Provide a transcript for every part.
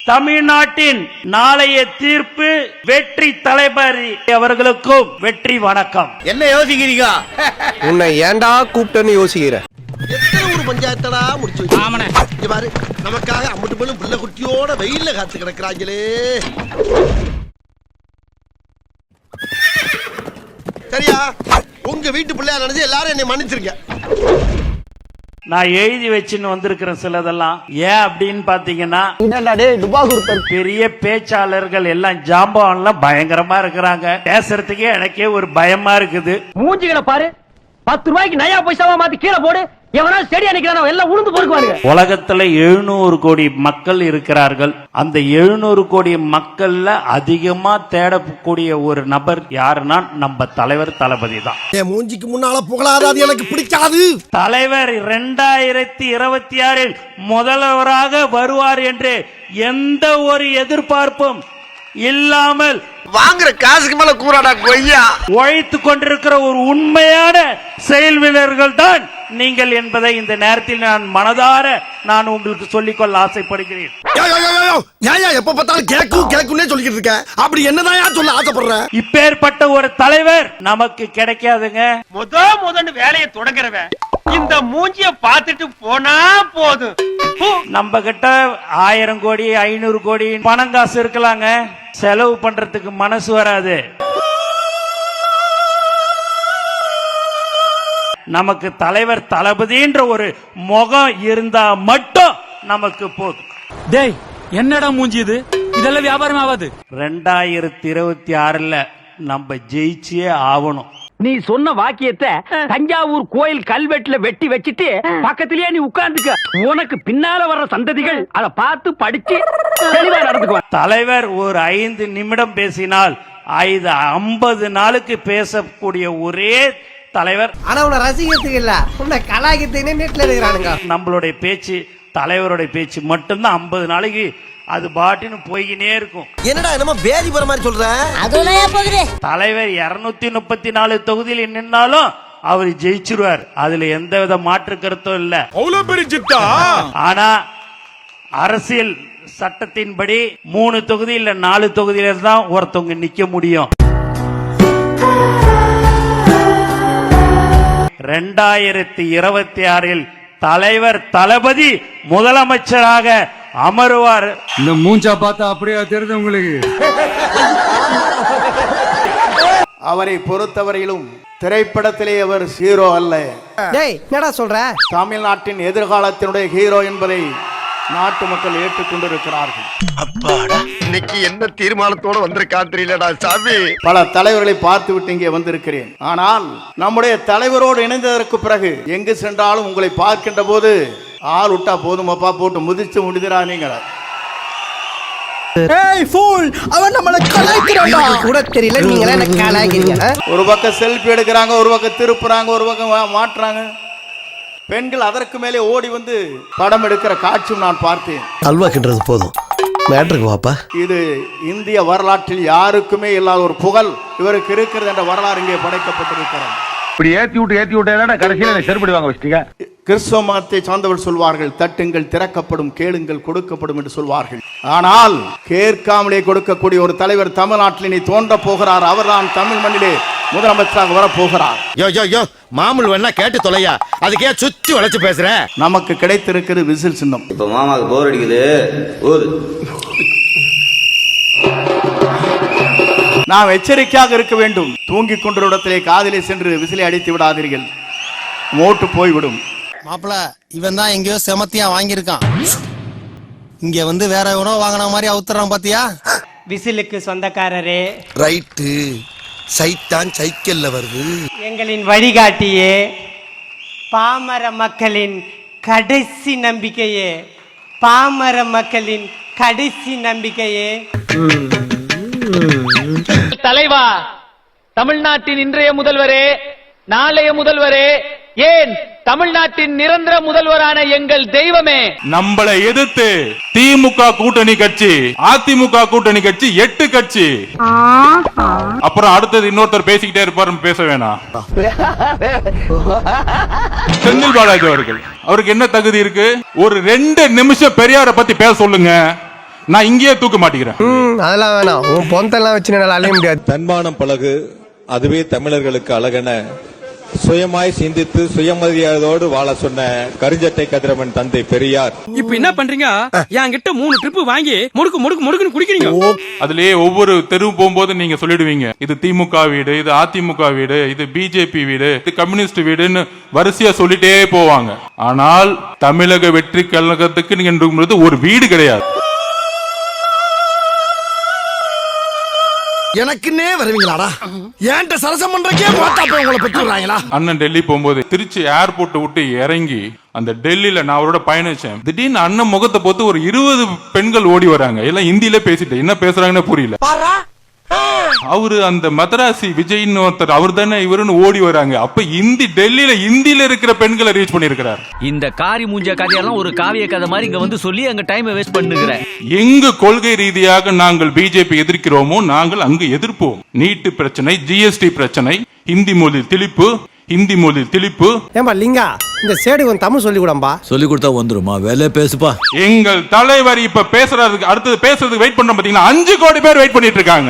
தமிழ்நாட்டின் நாளைய தீர்ப்பு வெற்றி தளபதி அவர்களுக்கும் வெற்றி வணக்கம். என்ன யோசிக்கிறீங்க? உன்னை ஏன்டா கூப்பிட்டேன்னு யோசிக்கிறேன். எத்தனை ஒரு பஞ்சாயத்தடா முடிச்சு வச்சு பாரு, நமக்காக அம்பட்டு பெண்ணும் பிள்ளை குட்டியோட வெயில்ல காத்து கிடக்குறாங்களே. சரியா? உங்க வீட்டு பிள்ளையா நினைச்சு எல்லாரும் என்னை மன்னிச்சிருக்க. நான் எழுதி வச்சுன்னு வந்திருக்கிறேன் சிலதெல்லாம். ஏன் அப்படின்னு பாத்தீங்கன்னா, பெரிய பேச்சாளர்கள் எல்லாம் ஜாம்பவான்லாம் பயங்கரமா இருக்கிறாங்க. பேசுறதுக்கே எனக்கே ஒரு பயமா இருக்குது. மூஞ்சிகளை பாரு, 10 ரூபாய்க்கு நயா பைசாவா மாத்தி கீழே போடு. எவனா செடி அடிக்கிறானோ எல்லாம் உளுந்து பொறுக்குவாங்க. உலகத்துல 700 கோடி மக்கள் இருக்கிறார்கள். அந்த 700 கோடி மக்கள்ல அதிகமா தேடக்கூடிய ஒரு நபர் யாருன்னா நம்ம தலைவர் தளபதி தான். என் மூஞ்சிக்கு முன்னால புகழாதாது எனக்கு பிடிக்காது. தலைவர் 2026 முதல்வராக வருவார் என்று எந்த ஒரு எதிர்பார்ப்பும் இல்லாமல் வாங்குற காசுக்கு மேல கூறாடா கொய்யா உழைத்து கொண்டிருக்கிற ஒரு உண்மையான செயல் வீரர்கள் தான் நீங்கள் என்பதை இந்த நேரத்தில் நான் மனதார நான் உங்களுக்கு சொல்லிக்கொள்ள ஆசைப்படுகிறேன். எப்ப பார்த்தாலும் கேக்குன்னே சொல்லிக்கிட்டு இருக்க. அப்படி என்னதான் சொல்ல ஆசைப்படுற? இப்பேற்பட்ட ஒரு தலைவர் நமக்கு கிடைக்காதுங்க. முதன்னு வேலையை தொடங்குறவன் இந்த மூஞ்சிய பார்த்துட்டு போனா போதும். நம்ம கிட்ட 1000 கோடி 500 கோடி பணம் காசு இருக்கலாங்க, செலவு பண்றதுக்கு மனசு வராது. நமக்கு தலைவர் தளபதின்ற ஒரு முகம் இருந்தா மட்டும் நமக்கு போதும். டேய், என்னடா மூஞ்சி இது? இதெல்லாம் வியாபாரம் ஆகாது. 2026 நம்ம ஜெயிச்சே ஆகணும். நீ சொன்ன வாக்கியத்தை தஞ்சாவூர் கோயில் கல்வெட்டுல வெட்டி வச்சிட்டு பக்கத்திலேயே நீ உட்கார்ந்துக்க. உனக்கு பின்னால வர்ற சந்ததிகள் அதை பார்த்து படிச்சு தெளிவா நடந்துக்குவாங்க. தலைவர் ஒரு 5 நிமிடம் பேசினால் 50 நாளுக்கு பேசக்கூடிய ஒரே தலைவர். ஆனா உன்னை ரசிக்கிறதுக்கு இல்ல, உன்னை கலாய்க்கிறதுக்கு நெட்ல இருக்கிறானுங்க. நம்மளுடைய பேச்சு, தலைவருடைய பேச்சு மட்டும்தான் 50 நாளைக்கு அது பாட்டுன்னு போய்கினே இருக்கும். என்னடா என்னமோ வேதி போற மாதிரி சொல்ற? தலைவர் 234 தொகுதியில் நின்னாலும் அவர் ஜெயிச்சிருவார். அதுல எந்தவித மாற்று கருத்தும் இல்ல. ஆனா அரசியல் சட்டத்தின்படி 3 தொகுதி இல்ல 4 தொகுதியில தான் ஒருத்தவங்க நிக்க முடியும். 2026 தலைவர் தளபதி முதலமைச்சராக அமருவார். இந்த மூஞ்சா பார்த்தா அப்படியே தெரியுது உங்களுக்கு. அவரை பொறுத்தவரையிலும் திரைப்படத்திலே அவர் ஹீரோ அல்ல. என்னடா சொல்ற? தமிழ்நாட்டின் எதிர்காலத்தினுடைய ஹீரோ என்பதை நாட்டு மக்கள் ஏற்றுக்கொண்டிருக்கிறார்கள். அப்பாடா, இன்னைக்கு என்ன தீர்மானத்தோட வந்திருக்கான் தெரியலடா சாமி. பல தலைவர்களை பார்த்து விட்டு இங்கே வந்திருக்கிறேன். ஆனால் நம்முடைய தலைவரோடு இணைந்ததற்கு பிறகு எங்கு சென்றாலும் உங்களை பார்க்கின்ற போது ஆள் விட்டா போதுமப்பா, போட்டு முதிச்சு முடிதுரா நீங்க. ஒரு பக்கம் செல்ஃபி எடுக்கிறாங்க, ஒரு பக்கம் திருப்புறாங்க, ஒரு பக்கம் மாட்டுறாங்க. பெண்கள் அதற்கு மேலே ஓடி வந்து படம் எடுக்கிற காட்சியும் நான் பார்த்தேன். அல்வா கிண்டது போதும், மேட்ருக்கு வாப்பா. இது இந்திய வரலாற்றில் யாருக்குமே இல்லாத ஒரு புகழ் இவருக்கு இருக்கிறது என்ற வரலாறு இங்கே படைக்கப்பட்டிருக்கிறது. இப்படி ஏத்தி விட்டு கடைசியில செருப்படி வாங்க வச்சிட்டீங்க. கிறிஸ்தவ மதத்தை சார்ந்தவர் சொல்வார்கள், தட்டுங்கள் திறக்கப்படும், கேளுங்கள் கொடுக்கப்படும் என்று சொல்வார்கள். ஆனால் கேட்காமலே கொடுக்கக்கூடிய ஒரு தலைவர் தமிழ்நாட்டில் இனி தோன்ற போகிறார். அவர்தான் தமிழ் மண்ணிலே முதலமைச்சராக வரப்போகிறார். மாமூல் வேணா கேட்டு தொலையா, அதுக்கே சுத்தி வளைச்சு பேசுற. நமக்கு கிடைத்திருக்கிறது விசில் சின்னம். இப்ப மாமாக்கு போர் அடிக்குது. நாம் எச்சரிக்கையாக இருக்க வேண்டும். தூங்கிக் கொண்ட இடத்திலே காதிலே சென்று விசிலை அடித்து விடாதீர்கள், மோட்டு போய்விடும். மாப்பிள, இவன் தான் எங்கேயோ செமத்தியா வாங்கியிருக்கான். இங்க வந்து வேற எவனோ வாங்கின மாதிரி அவுத்துறான் பாத்தியா? விசிலுக்கு சொந்தக்காரரே, ரைட்டு, சைத்தான் சைக்கிள்ல வருது. எங்களின் வழிகாட்டியே, பாமர மக்களின் கடைசி நம்பிக்கையே, பாமர மக்களின் கடைசி நம்பிக்கையே. தலைவா, தமிழ்நாட்டின் இன்றைய முதல்வரே, நாளைய முதல்வரே, ஏன் தமிழ்நாட்டின் நிரந்தர முதல்வரான எங்கள் தெய்வமே, நம்மளை எதிர்த்து திமுக கூட்டணி கட்சி, அதிமுக கூட்டணி கட்சி 8 கட்சி. அப்புறம் அடுத்தது இன்னொருத்தர் பேசிக்கிட்டே இருப்பாரு, பேச வேணாம். செந்தில் பாலாஜி அவர்கள், அவருக்கு என்ன தகுதி இருக்கு? ஒரு 2 நிமிஷம் பெரியாரை பத்தி பேச சொல்லுங்க. நான் இங்கேயே தூக்க மாட்டேங்கிறேன். அதெல்லாம் வேணாம், உன் பொந்தெல்லாம் வச்சு என்னால அலைய முடியாது. தன்மானம் பழகு, அதுவே தமிழர்களுக்கு அழகென சுயமாய் சிந்தித்து சுயமரியாதையோடு வாழ சொன்ன கருஞ்சட்டை கதிரவன் தந்தை பெரியார். இப்ப என்ன பண்றீங்க? என்கிட்ட 3 ட்ரிப் வாங்கி முடுக்குன்னு குடிக்கிறீங்க. அதுலயே ஒவ்வொரு தெரு போகும்போது நீங்க சொல்லிடுவீங்க, இது திமுக வீடு, இது அதிமுக வீடு, இது பிஜேபி வீடு, இது கம்யூனிஸ்ட் வீடுன்னு வரிசையா சொல்லிட்டே போவாங்க. ஆனால் தமிழக வெற்றி கழகத்துக்கு நீங்க ஒரு வீடு கிடையாது. எனக்குன்னே வருவீங்களாடா? ஏன்ட்ட சரசம் பண்றக்கே போட்டாப்ப உங்களை பெற்றுறாங்களா? அண்ணன் டெல்லி போகும்போது திருச்சி ஏர்போர்ட் விட்டு இறங்கி அந்த டெல்லியில நான் அவரோட பயணிச்சேன். திடீர்னு அண்ணன் முகத்தை பார்த்து ஒரு 20 பெண்கள் ஓடி வராங்க. எல்லாம் ஹிந்தியில பேசிட்டு என்ன பேசுறாங்கன்னு புரியல. அவரு அந்த மதராசி விஜய்னு ஒருத்தர், அவர் தானே இவருன்னு ஓடி வராங்க. அப்ப டெல்லியில இருக்கிற பெண்களை ரீச் பண்ணிருக்கிறார். இந்த காரி மூஞ்ச கதையெல்லாம் ஒரு காவிய கதை மாதிரி இங்க வந்து சொல்லி அங்க டைம் வேஸ்ட் பண்ணுகிறேன். எங்க கொள்கை ரீதியாக நாங்கள் பிஜேபி எதிர்க்கிறோமோ நாங்கள் அங்கு எதிர்ப்போம். நீட்டு பிரச்சனை, ஜிஎஸ்டி பிரச்சனை, ஹிந்தி மொழி திணிப்பு. ஏம்பா லிங்கா, இந்த சேடு கொஞ்சம் தமிழ் சொல்லி கூடம்பா. சொல்லி கொடுத்தா வந்துருமா? வேலை பேசுப்பா. எங்கள் தலைவர் இப்ப பேசுறதுக்கு அடுத்தது பேசுறதுக்கு வெயிட் பண்றோம். பாத்தீங்கன்னா 5 கோடி பேர் வெயிட் பண்ணிட்டு இருக்காங்க.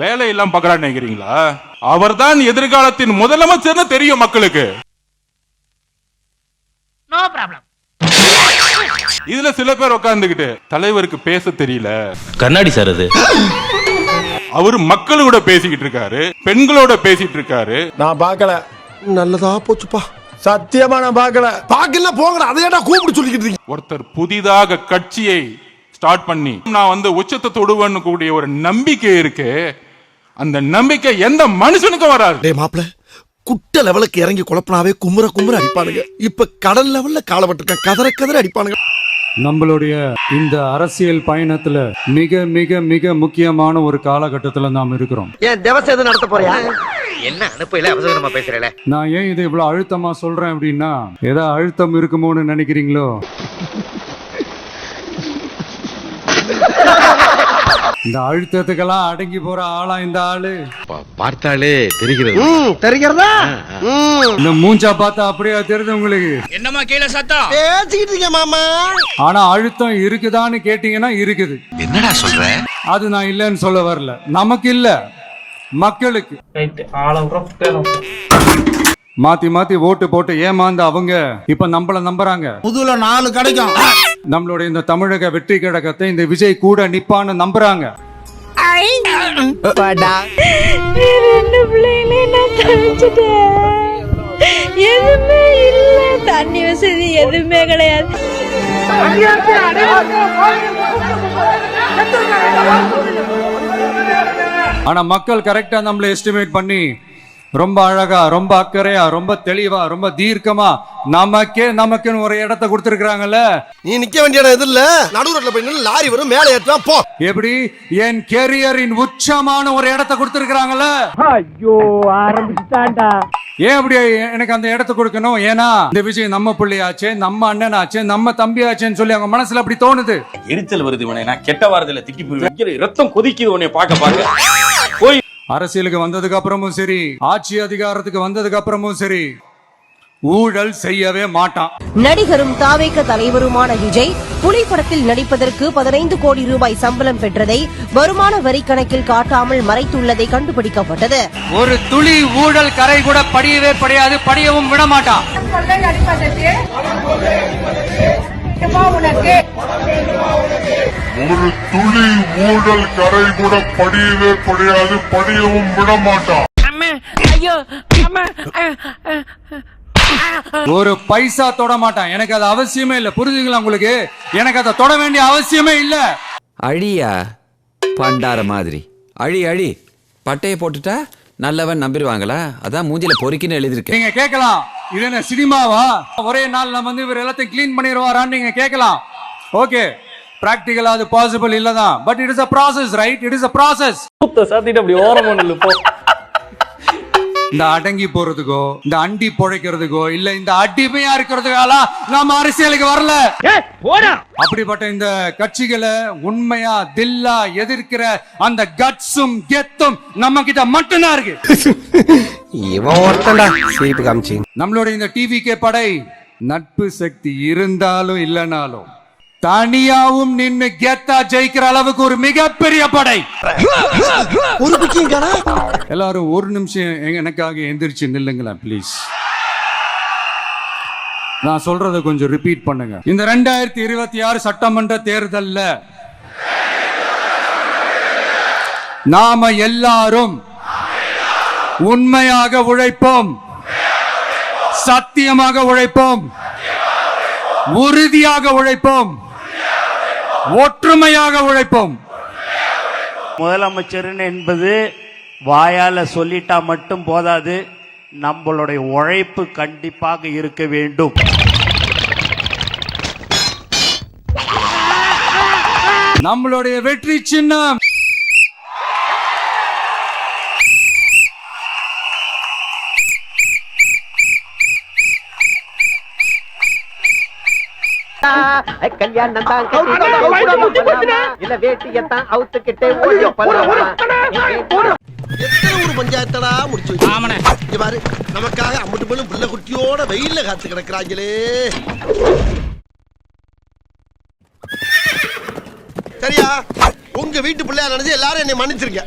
வேலை எல்லாம் பாக்குறான்னு நினைக்கிறீங்களா? அவர்தான் எதிர்காலத்தின் முதலமைச்சர்னு தெரியும் மக்களுக்கு. இதுல சில பேர் உட்கார்ந்துகிட்டு தலைவருக்கு பேச தெரியல. கண்ணாடி சார் அது. அவரு மக்களோட பேசிக்கிட்டு இருக்காரு, பெண்களோட பேசிட்டு இருக்காரு. நான் பார்க்கல. நல்லதா போச்சுப்பா. சத்தியமா நான் பார்க்கல. பார்க்கல போங்கடா. அதையடா கூப்பிட்டு சொல்லிக்கிட்டு இருக்கீங்க. ஒருத்தர் புதிதாக கட்சியை ஸ்டார்ட் பண்ணி நான் உச்சத்தை தொடுவேன்னு கூடிய ஒரு நம்பிக்கை இருக்கு. அந்த நம்பிக்கை எந்த மனுஷனுக்கும் வராது. டேய் மாப்ள, குட்ட லெவலுக்கு இறங்கி குழப்பனாவே குமுற அடிப்பானுங்க. இப்ப கடல் லெவல்ல காலப்பட்டிருக்கேன், கதற அடிப்பானுங்க. நம்மளுடைய இந்த அரசியல் பயணத்துல மிக மிக மிக முக்கியமான ஒரு காலகட்டத்துல நாம் இருக்கிறோம். ஏன் தேவச எது நடத்த போறியா? என்ன அனுப்பையில அவசரமா பேசுறல? நான் ஏன் இது இவ்வளவு அழுத்தமா சொல்றேன் அப்படின்னா, ஏதோ அழுத்தம் இருக்குமோன்னு நினைக்கிறீங்களோ? இந்த அழுத்தத்துக்கெல்லாம் அடங்கி போற ஆளா இந்த ஆளு? பார்த்தாலே தெரிகிறது. தெரிகிறதா? இந்த மூஞ்சா பார்த்தா அப்படியே தெரியுது உங்களுக்கு. என்னமா கீழே சத்தம் பேசிக்கிட்டு இருக்கீங்க மாமா. ஆனா அழுத்தம் இருக்குதான்னு கேட்டீங்கன்னா இருக்குது. என்னடா சொல்ற? அது நான் இல்லைன்னு சொல்ல வரல, நமக்கு இல்ல, மக்களுக்கு. மாத்தி ஓட்டு போட்டு ஏமாந்து அவங்க இப்ப நம்மள நம்புறாங்க. புதுல 4 கிடைக்கும். நம்மளுடைய இந்த தமிழக வெற்றி கழகத்தை இந்த விஜய் கூட நிப்பான்னு நம்புறாங்க. எதுவுமே இல்ல, தண்ணி வசதி எதுவுமே கிடையாது. ஆனா மக்கள் கரெக்டா நம்மள எஸ்டிமேட் பண்ணி ரொம்ப அழகா, ரொம்ப அக்கறையா, ரொம்ப தெளிவா, ரொம்ப தீர்க்கமா நமக்குன்னு ஒரு இடத்தை கொடுத்திருக்காங்கல்ல. நீ நிக்க வேண்டிய இடம் எது இல்ல, நடு ரோட்ல போய் நின்னு லாரி வரும், மேலே ஏற்றலாம் போ. எப்படி என் கேரியரின் உச்சமான ஒரு இடத்தை கொடுத்திருக்காங்கல்ல. ஐயோ ஆரம்பிச்சுட்டான்டா. ஏன் அப்படி எனக்கு அந்த இடத்தை கொடுக்கணும்? ஏன்னா இந்த விஜய் நம்ம பிள்ளையாச்சே, நம்ம அண்ணனாச்சே, நம்ம தம்பியாச்சேன்னு சொல்லி அவங்க மனசுல அப்படி தோணுது. எரிச்சல் வருது உனே. நான் கெட்ட வாரத்துல திக்கி போய் ரத்தம் கொதிக்குது உன்னை பார்க்க போய். அரசியலுக்கு வந்ததுக்கு அப்புறமும் சரி, ஆட்சி அதிகாரத்துக்கு வந்ததுக்கு அப்புறமும் சரி, ஊழல் செய்யவே மாட்டான். நடிகரும் தாவேக தலைவருமான விஜய் புலி படத்தில் நடிப்பதற்கு 15 கோடி ரூபாய் சம்பளம் பெற்றதை வருமான வரி கணக்கில் காட்டாமல் மறைத்துள்ளதை கண்டுபிடிக்கப்பட்டது. ஒரு துளி ஊழல் கரை கூட படியவே படியாது, படியவும் விட மாட்டான். ஒரு துளி ஊழல் கரை கூட படியவே படியாது, படியவும் விட மாட்டான். ஒரு பைசா தொட மாட்டான். எனக்கு அது அவசியமே இல்ல. புரிஞ்சுங்களா உங்களுக்கு? எனக்கு அதை தொட வேண்டிய அவசியமே இல்ல. அழியா பண்டார மாதிரி அழி பட்டையை போட்டுட்டா நல்லவன் நம்பிடுவாங்களா? அதான் மூஞ்சில பொறுக்கின்னு எழுதிருக்கு. நீங்க கேட்கலாம், இது என்ன சினிமாவா? ஒரே நாள் நம்ம இவர் எல்லாத்தையும் கிளீன் பண்ணிடுவாரான்னு நீங்க கேட்கலாம். ஓகே, பிராக்டிகலா அது பாசிபிள் இல்லதான். But it is a process, right? It is a process. சாத்திட்டு அப்படி ஓரமா நில்லு போ. இந்த அடங்கி போறதுக்கோ, இந்த அண்டி பொழைக்கிறதுக்கோ, இல்ல இந்த அடிமையா இருக்கிறதுக்கால நாம அரசியலுக்கு வரல. அப்படிப்பட்ட இந்த கட்சிகளை உண்மையா தில்லா எதிர்க்கிற அந்த கட்ஸும் கெத்தும் நம்ம கிட்ட மட்டும்தான் இருக்கு. இவன் ஒருத்தன்டா சிரிப்பு காமிச்சு. நம்மளுடைய இந்த டிவிகே படை நட்பு சக்தி இருந்தாலும் இல்லைனாலும் தனியாவும் நின்னு கெத்தா ஜெயிக்கிற அளவுக்கு ஒரு மிகப்பெரிய படை. எல்லாரும் ஒரு நிமிஷம் எனக்காக எந்திரிச்சு நில்லுங்களேன் ப்ளீஸ். நான் சொல்றத கொஞ்சம் ரிப்பீட் பண்ணுங்க. இந்த 2026 சட்டமன்ற தேர்தல்ல நாம எல்லாரும் உண்மையாக உழைப்போம், சத்தியமாக உழைப்போம், உறுதியாக உழைப்போம், ஒற்றுமையாக உழைப்போம். முதலமைச்சர் என்பது வாயால சொல்லிட்டா மட்டும் போதாது, நம்மளுடைய உழைப்பு கண்டிப்பாக இருக்க வேண்டும். நம்மளுடைய வெற்றி சின்னம் கல்யாணம் தான் இல்ல வேட்டியத்தான் அவுத்துக்கிட்டே எத்தனை ஒரு பஞ்சாயத்தடா முடிச்சு வச்சு பாரு, நமக்காக அம்பட்டு பெண்ணும் பிள்ளை குட்டியோட வெயில்ல காத்து கிடக்குறாங்களே. சரியா, உங்க வீட்டு பிள்ளையா நினைச்சு எல்லாரும் என்னை மன்னிச்சிருக்க.